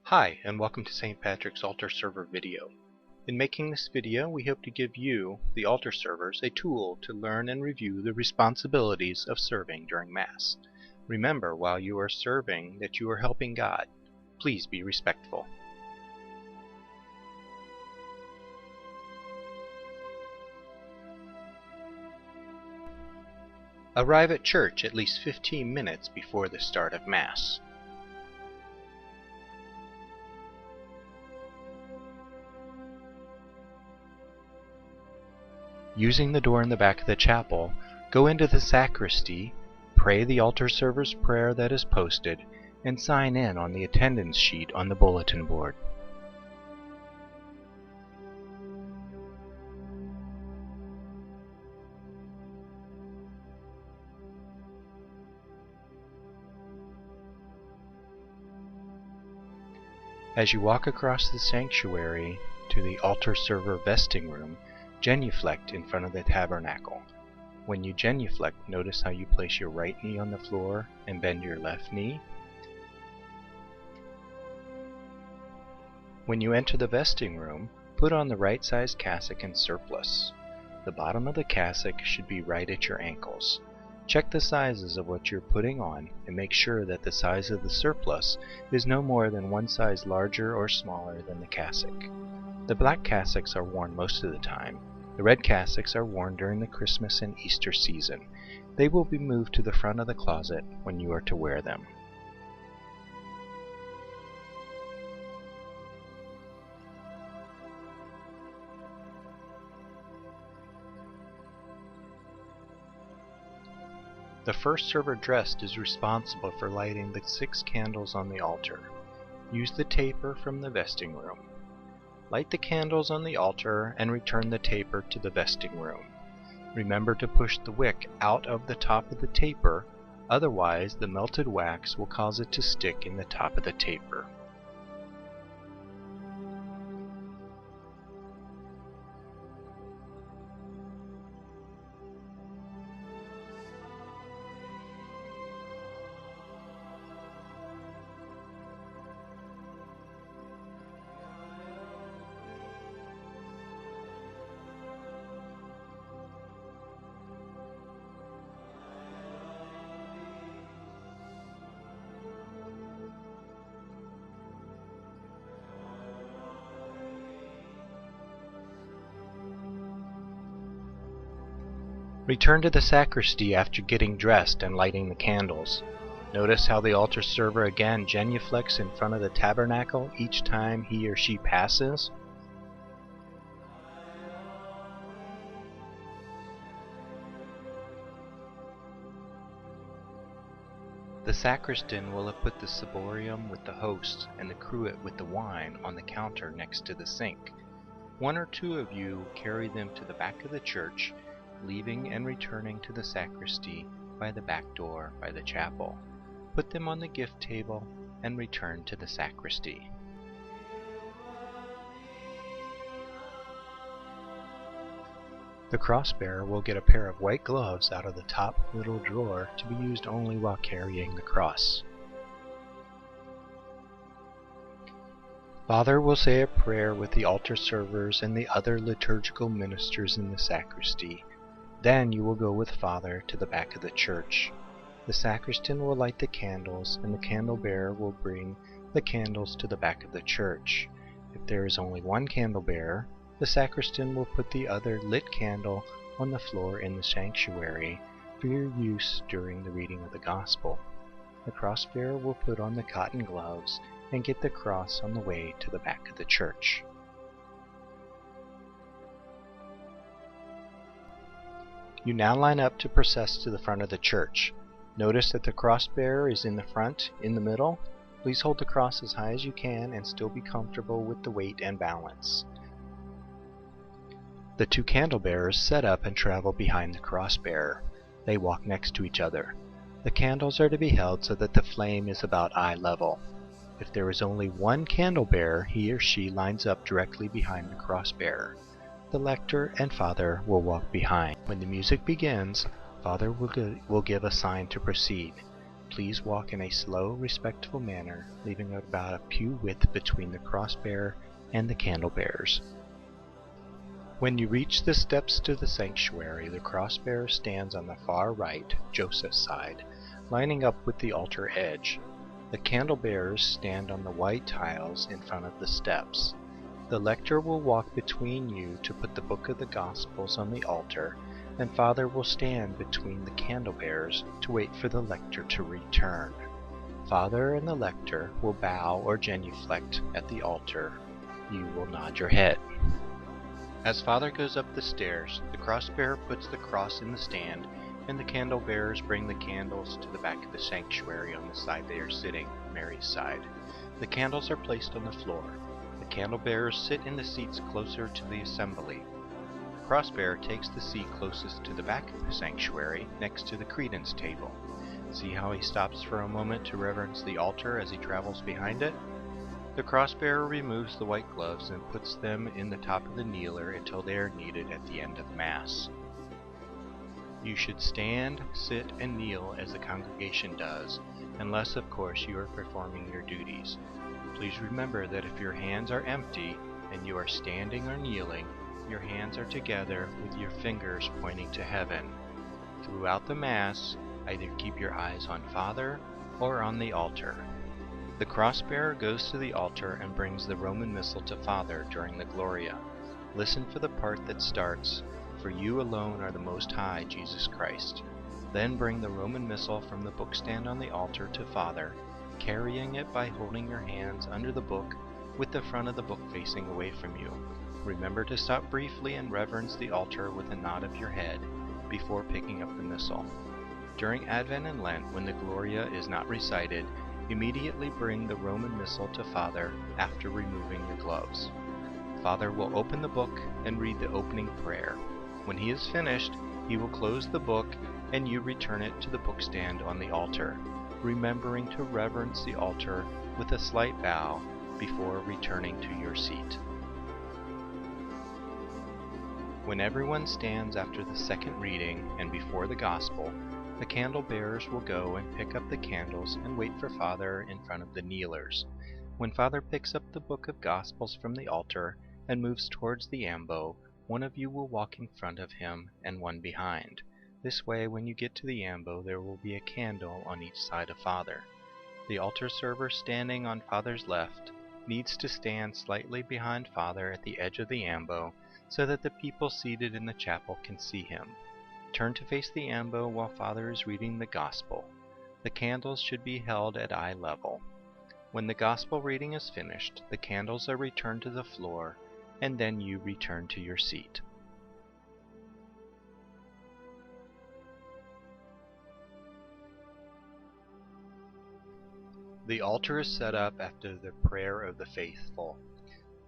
Hi, and welcome to St. Patrick's Altar Server video. In making this video, we hope to give you, the altar servers, a tool to learn and review the responsibilities of serving during Mass. Remember, while you are serving, that you are helping God. Please be respectful. Arrive at church at least 15 minutes before the start of Mass. Using the door in the back of the chapel, go into the sacristy, pray the altar server's prayer that is posted, and sign in on the attendance sheet on the bulletin board. As you walk across the sanctuary to the altar server vesting room, genuflect in front of the tabernacle. When you genuflect, notice how you place your right knee on the floor and bend your left knee. When you enter the vesting room, put on the right size cassock and surplice. The bottom of the cassock should be right at your ankles. Check the sizes of what you're putting on and make sure that the size of the surplice is no more than one size larger or smaller than the cassock. The black cassocks are worn most of the time. The red cassocks are worn during the Christmas and Easter season. They will be moved to the front of the closet when you are to wear them. The first server dressed is responsible for lighting the 6 candles on the altar. Use the taper from the vesting room. Light the candles on the altar and return the taper to the vesting room. Remember to push the wick out of the top of the taper, otherwise the melted wax will cause it to stick in the top of the taper. Return to the sacristy after getting dressed and lighting the candles. Notice how the altar server again genuflects in front of the tabernacle each time he or she passes. The sacristan will have put the ciborium with the hosts and the cruet with the wine on the counter next to the sink. 1 or 2 of you carry them to the back of the church, leaving and returning to the sacristy by the back door by the chapel. Put them on the gift table and return to the sacristy. The cross-bearer will get a pair of white gloves out of the top little drawer to be used only while carrying the cross. Father will say a prayer with the altar servers and the other liturgical ministers in the sacristy. Then you will go with Father to the back of the church. The sacristan will light the candles, and the candle bearer will bring the candles to the back of the church. If there is only one candle bearer, the sacristan will put the other lit candle on the floor in the sanctuary for your use during the reading of the Gospel. The cross bearer will put on the cotton gloves and get the cross on the way to the back of the church. You now line up to process to the front of the church. Notice that the cross bearer is in the front, in the middle. Please hold the cross as high as you can and still be comfortable with the weight and balance. The 2 candle bearers set up and travel behind the cross bearer. They walk next to each other. The candles are to be held so that the flame is about eye level. If there is only one candle bearer, he or she lines up directly behind the cross bearer. The lector and Father will walk behind. When the music begins, Father will give a sign to proceed. Please walk in a slow, respectful manner, leaving about a pew width between the cross-bearer and the candle bearers. When you reach the steps to the sanctuary, the cross-bearer stands on the far right, Joseph's side, lining up with the altar edge. The candle bearers stand on the white tiles in front of the steps. The lector will walk between you to put the book of the Gospels on the altar, and Father will stand between the candle bearers to wait for the lector to return. Father and the lector will bow or genuflect at the altar. You will nod your head. As Father goes up the stairs, the cross-bearer puts the cross in the stand, and the candle bearers bring the candles to the back of the sanctuary on the side they are sitting, Mary's side. The candles are placed on the floor. The candle bearers sit in the seats closer to the assembly. The cross-bearer takes the seat closest to the back of the sanctuary, next to the credence table. See how he stops for a moment to reverence the altar as he travels behind it? The cross-bearer removes the white gloves and puts them in the top of the kneeler until they are needed at the end of Mass. You should stand, sit, and kneel as the congregation does, unless of course you are performing your duties. Please remember that if your hands are empty and you are standing or kneeling, your hands are together with your fingers pointing to heaven. Throughout the Mass, either keep your eyes on Father or on the altar. The cross-bearer goes to the altar and brings the Roman Missal to Father during the Gloria. Listen for the part that starts, "For you alone are the Most High, Jesus Christ." Then bring the Roman Missal from the bookstand on the altar to Father, carrying it by holding your hands under the book with the front of the book facing away from you. Remember to stop briefly and reverence the altar with a nod of your head before picking up the Missal. During Advent and Lent, when the Gloria is not recited, immediately bring the Roman Missal to Father after removing your gloves. Father will open the book and read the opening prayer. When he is finished, he will close the book and you return it to the bookstand on the altar, remembering to reverence the altar with a slight bow before returning to your seat. When everyone stands after the second reading and before the Gospel, the candle bearers will go and pick up the candles and wait for Father in front of the kneelers. When Father picks up the book of Gospels from the altar and moves towards the ambo, one of you will walk in front of him and one behind. This way, when you get to the ambo, there will be a candle on each side of Father. The altar server standing on Father's left needs to stand slightly behind Father at the edge of the ambo so that the people seated in the chapel can see him. Turn to face the ambo while Father is reading the Gospel. The candles should be held at eye level. When the Gospel reading is finished, the candles are returned to the floor, and then you return to your seat. The altar is set up after the prayer of the faithful.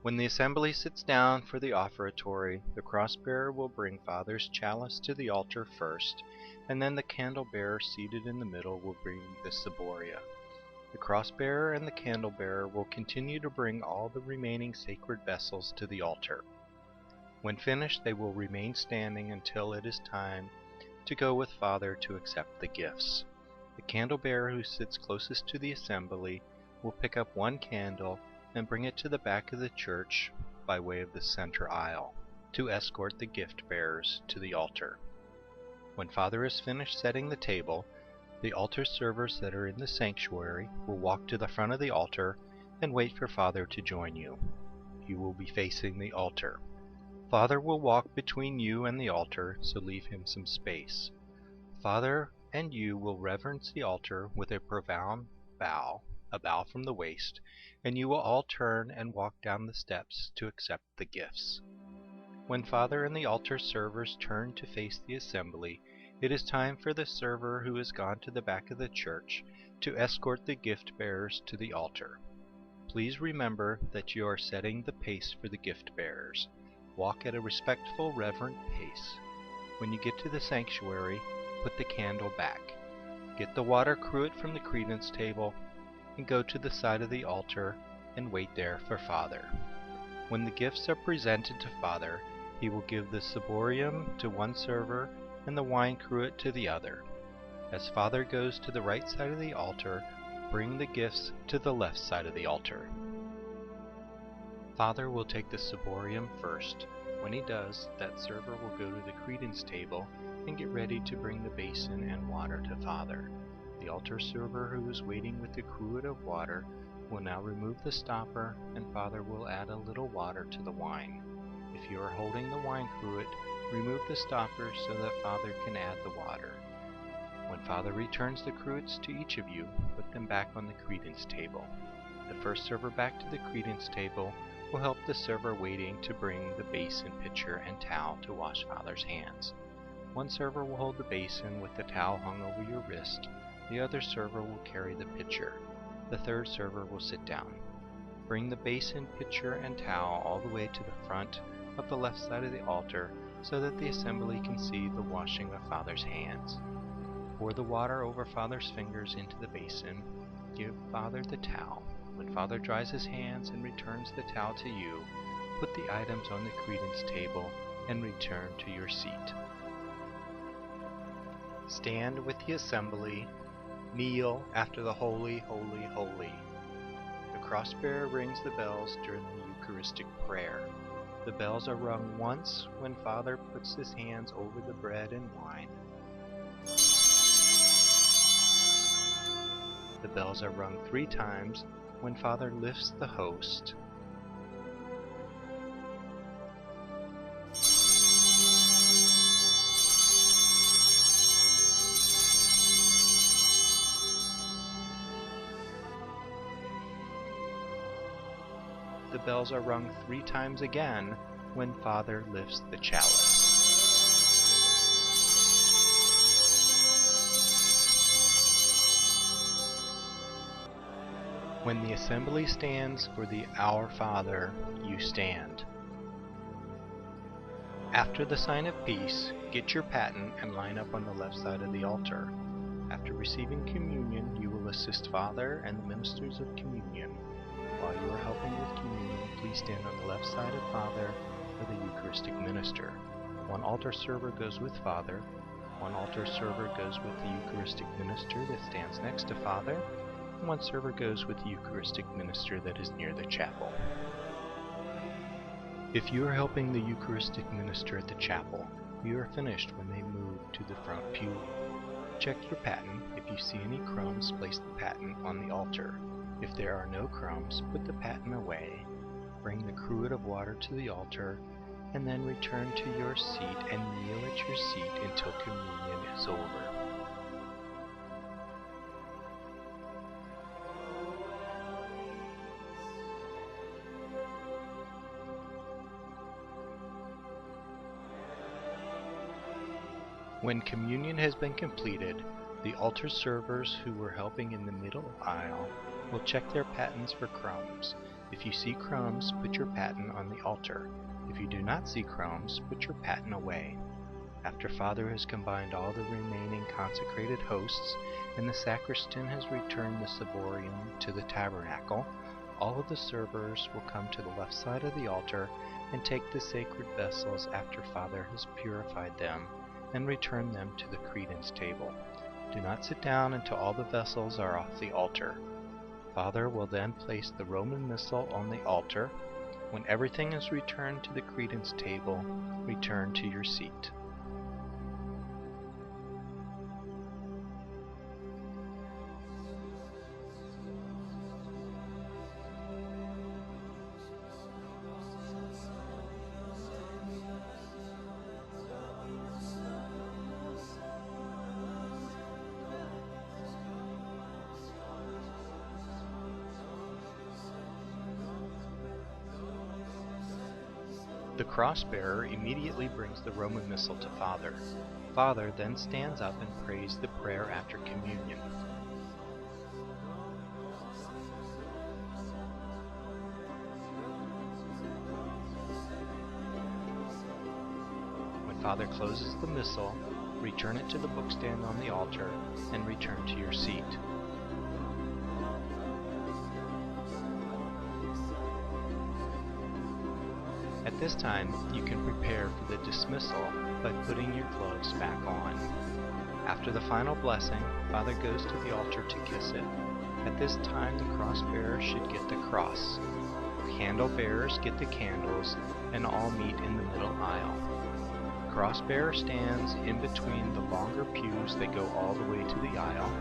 When the assembly sits down for the offertory, the cross-bearer will bring Father's chalice to the altar first, and then the candle-bearer seated in the middle will bring the ciboria. The cross-bearer and the candle-bearer will continue to bring all the remaining sacred vessels to the altar. When finished, they will remain standing until it is time to go with Father to accept the gifts. The candle-bearer who sits closest to the assembly will pick up one candle and bring it to the back of the church by way of the center aisle to escort the gift bearers to the altar. When Father is finished setting the table, the altar servers that are in the sanctuary will walk to the front of the altar and wait for Father to join you. You will be facing the altar. Father will walk between you and the altar, so leave him some space. Father and you will reverence the altar with a profound bow, a bow from the waist, and you will all turn and walk down the steps to accept the gifts. When Father and the altar servers turn to face the assembly, it is time for the server who has gone to the back of the church to escort the gift bearers to the altar. Please remember that you are setting the pace for the gift bearers. Walk at a respectful, reverent pace. When you get to the sanctuary, put the candle back. Get the water cruet from the credence table and go to the side of the altar and wait there for Father. When the gifts are presented to Father, he will give the ciborium to one server and the wine cruet to the other. As Father goes to the right side of the altar, bring the gifts to the left side of the altar. Father will take the ciborium first. When he does, that server will go to the credence table and get ready to bring the basin and water to Father. The altar server who is waiting with the cruet of water will now remove the stopper, and Father will add a little water to the wine. If you are holding the wine cruet, remove the stopper so that Father can add the water. When Father returns the cruets to each of you, put them back on the credence table. The first server back to the credence table will help the server waiting to bring the basin, pitcher, and towel to wash Father's hands. One server will hold the basin with the towel hung over your wrist. The other server will carry the pitcher. The third server will sit down. Bring the basin, pitcher, and towel all the way to the front of the left side of the altar so that the assembly can see the washing of Father's hands. Pour the water over Father's fingers into the basin. Give Father the towel. When Father dries his hands and returns the towel to you, put the items on the credence table and return to your seat. Stand with the assembly. Kneel after the Holy, Holy, Holy. The cross-bearer rings the bells during the Eucharistic prayer. The bells are rung once when Father puts his hands over the bread and wine. The bells are rung 3 times when Father lifts the host. The bells are rung 3 times again when Father lifts the chalice. When the assembly stands for the Our Father, you stand. After the sign of peace, get your paten and line up on the left side of the altar. After receiving communion, you will assist Father and the ministers of communion. While you are helping with communion, please stand on the left side of Father for the Eucharistic minister. One altar server goes with Father. One altar server goes with the Eucharistic minister that stands next to Father. And one server goes with the Eucharistic minister that is near the chapel. If you are helping the Eucharistic minister at the chapel, you are finished when they move to the front pew. Check your paten. If you see any crumbs, place the paten on the altar. If there are no crumbs, put the paten away. Bring the cruet of water to the altar, and then return to your seat and kneel at your seat until communion is over. When communion has been completed, the altar servers who were helping in the middle aisle will check their patens for crumbs. If you see crumbs, put your paten on the altar. If you do not see crumbs, put your paten away. After Father has combined all the remaining consecrated hosts and the sacristan has returned the ciborium to the tabernacle, all of the servers will come to the left side of the altar and take the sacred vessels after Father has purified them and return them to the credence table. Do not sit down until all the vessels are off the altar. Father will then place the Roman Missal on the altar. When everything is returned to the credence table, return to your seat. The cross-bearer immediately brings the Roman Missal to Father. Father then stands up and prays the prayer after communion. When Father closes the Missal, return it to the bookstand on the altar and return to your seat. At this time, you can prepare for the dismissal by putting your gloves back on. After the final blessing, Father goes to the altar to kiss it. At this time, the cross bearer should get the cross. Candle bearers get the candles, and all meet in the middle aisle. The cross bearer stands in between the longer pews that go all the way to the aisle.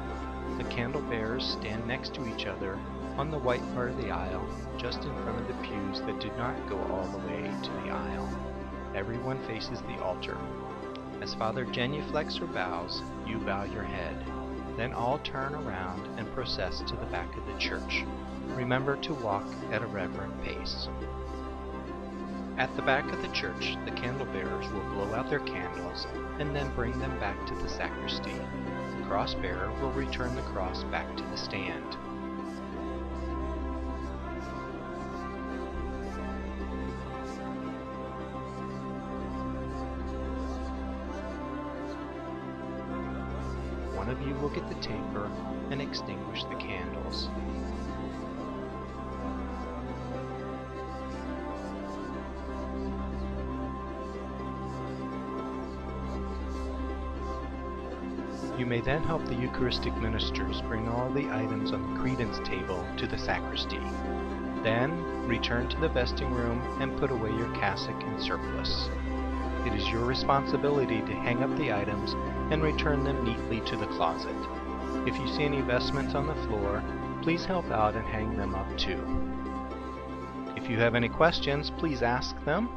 The candle bearers stand next to each other on the white part of the aisle, just in front of the pews that do not go all the way to the aisle. Everyone faces the altar. As Father genuflects or bows, you bow your head. Then all turn around and process to the back of the church. Remember to walk at a reverent pace. At the back of the church, the candle bearers will blow out their candles and then bring them back to the sacristy. The cross bearer will return the cross back to the stand. One of you will get the taper and extinguish the candles. You may then help the Eucharistic ministers bring all the items on the credence table to the sacristy. Then, return to the vesting room and put away your cassock and surplice. It is your responsibility to hang up the items and return them neatly to the closet. If you see any vestments on the floor, please help out and hang them up too. If you have any questions, please ask them.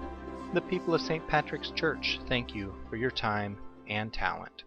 The people of St. Patrick's Church thank you for your time and talent.